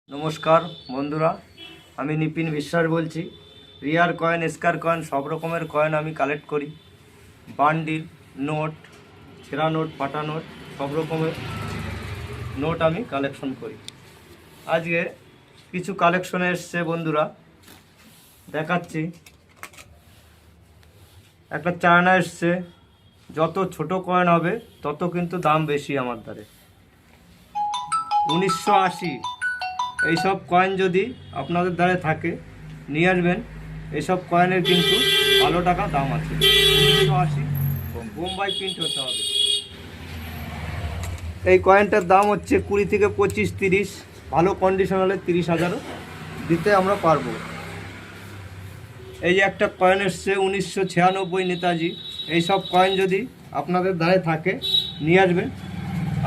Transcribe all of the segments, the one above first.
নমস্কার বন্ধুরা, আমি নিপিন বিশ্বাস বলছি। রিয়ার কয়েন, স্কার কয়েন, সব রকমের কয়েন আমি কালেক্ট করি। বান্ডিল, নোট, ছেঁড়া নোট, ফাটা নোট, সব রকমের নোট আমি কালেকশন করি। আজকে কিছু কালেকশনে এসছে বন্ধুরা, দেখাচ্ছি। একটা চায়না এসছে, যত ছোট কয়েন হবে তত কিন্তু দাম বেশি আমার দ্বারে। 1980 এইসব কয়েন যদি আপনাদের দ্বারে থাকে নিয়ে আসবেন। এইসব কয়েনের কিন্তু ভালো টাকা দাম আছে। 1980 বোম্বাই প্রিন্ট হতে হবে। এই কয়েনটার দাম হচ্ছে 20 থেকে 25, 30, ভালো কন্ডিশন হলে 30,000ও দিতে আমরা পারবো। এই যে একটা কয়েন এসছে 1996 নেতাজি। এইসব কয়েন যদি আপনাদের দ্বারে থাকে নিয়ে আসবেন।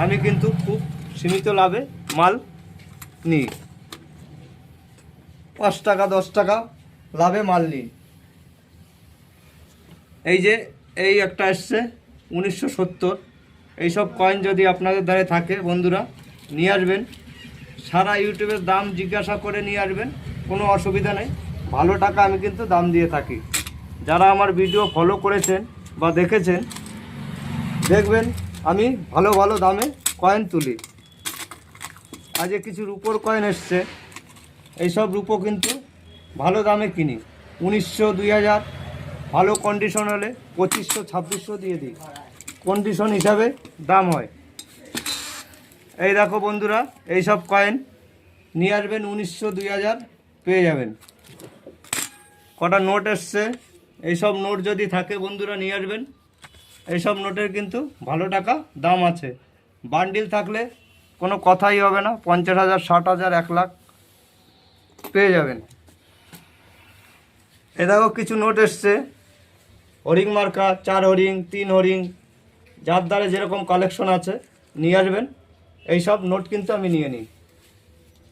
আমি কিন্তু খুব সীমিত লাভে মাল নিই। 5 টাকা 10 টাকা লাভে মাল নিই। এই একটা এসছে 1970। এইসব কয়েন যদি আপনাদের দ্বারে থাকে বন্ধুরা নিয়ে আসবেন। সারা ইউটিউবের দাম জিজ্ঞাসা করে নিয়ে আসবেন, কোনো অসুবিধা নেই। ভালো টাকা আমি কিন্তু দাম দিয়ে থাকি। যারা আমার ভিডিও ফলো করেছেন বা দেখেছেন, দেখবেন আমি ভালো ভালো দামে কয়েন তুলি। আজকে কিছু রূপোর কয়েন এসছে। এইসব রূপো কিন্তু ভালো দামে কিনি। 1900, 2000, ভালো কন্ডিশন হলে 2500, 2600 দিয়ে দিই। কন্ডিশন হিসাবে দাম হয়। এই দেখো বন্ধুরা, এইসব কয়েন নিয়ে আসবেন। 1900, 2000 পেয়ে যাবেন। কটা নোট এসছে, এইসব নোট যদি থাকে বন্ধুরা নিয়ে আসবেন। এইসব নোটের কিন্তু ভালো টাকা দাম আছে। বান্ডিল থাকলে কোনো কথাই হবে না, 50,000, 60,000, 1 লাখ পেয়ে যাবেন। এ দেখো কিছু নোট এসছে, হরিং মার্কা, 4 হরিং, 3 হরিং, যার দ্বারা যেরকম কালেকশন আছে নিয়ে আসবেন। এইসব নোট কিন্তু আমি নিয়ে নিই।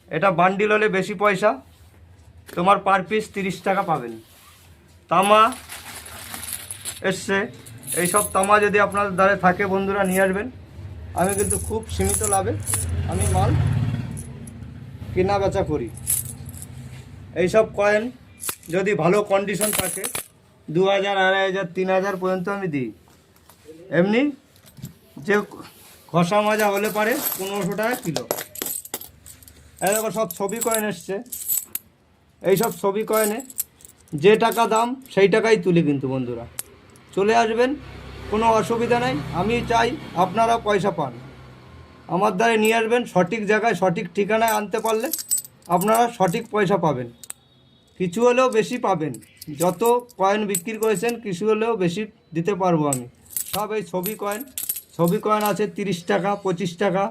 এটা বান্ডিল হলে বেশি পয়সা, তোমার পার পিস 30 টাকা পাবেন। তামা এসছে। এইসব তামা যদি আপনাদের দ্বারে থাকে বন্ধুরা নিয়ে আসবেন। আমি কিন্তু খুব সীমিত লাভে আমি মাল কেনা বেচা করি। এইসব কয়েন যদি ভালো কন্ডিশন থাকে 2000, 2500, 3000 পর্যন্ত আমি দিই। এমনি যে ঘষা মাজা হলে পারে 1500 টাকা কিলো। এরকম সব ছবি কয়েন এসছে। এইসব ছবি কয়েনে যে টাকা দাম সেই টাকাই তুলি কিন্তু বন্ধুরা। চলে আসবেন, কোনো অসুবিধা নেই। আমি চাই আপনারা পয়সা পান। আমার দ্বারা নিয়ে আসবেন। সঠিক জায়গায় সঠিক ঠিকানায় আনতে পারলে আপনারা সঠিক পয়সা পাবেন। কিছু হলেও বেশি পাবেন। যত কয়েন বিক্রি করেছেন কিছু হলেও বেশি দিতে পারবো আমি। সব এই ছবি কয়েন আছে 30 টাকা, 25 টাকা,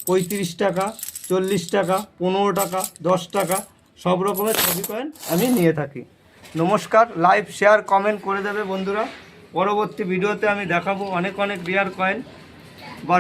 35 টাকা, 40 টাকা, 15 টাকা, 10 টাকা, সব রকমের ছবি কয়েন আমি নিয়ে থাকি। নমস্কার। লাইক, শেয়ার, কমেন্ট করে দেবে বন্ধুরা। পরবর্তী ভিডিওতে আমি দেখাবো অনেক অনেক রিয়ার কয়েন বা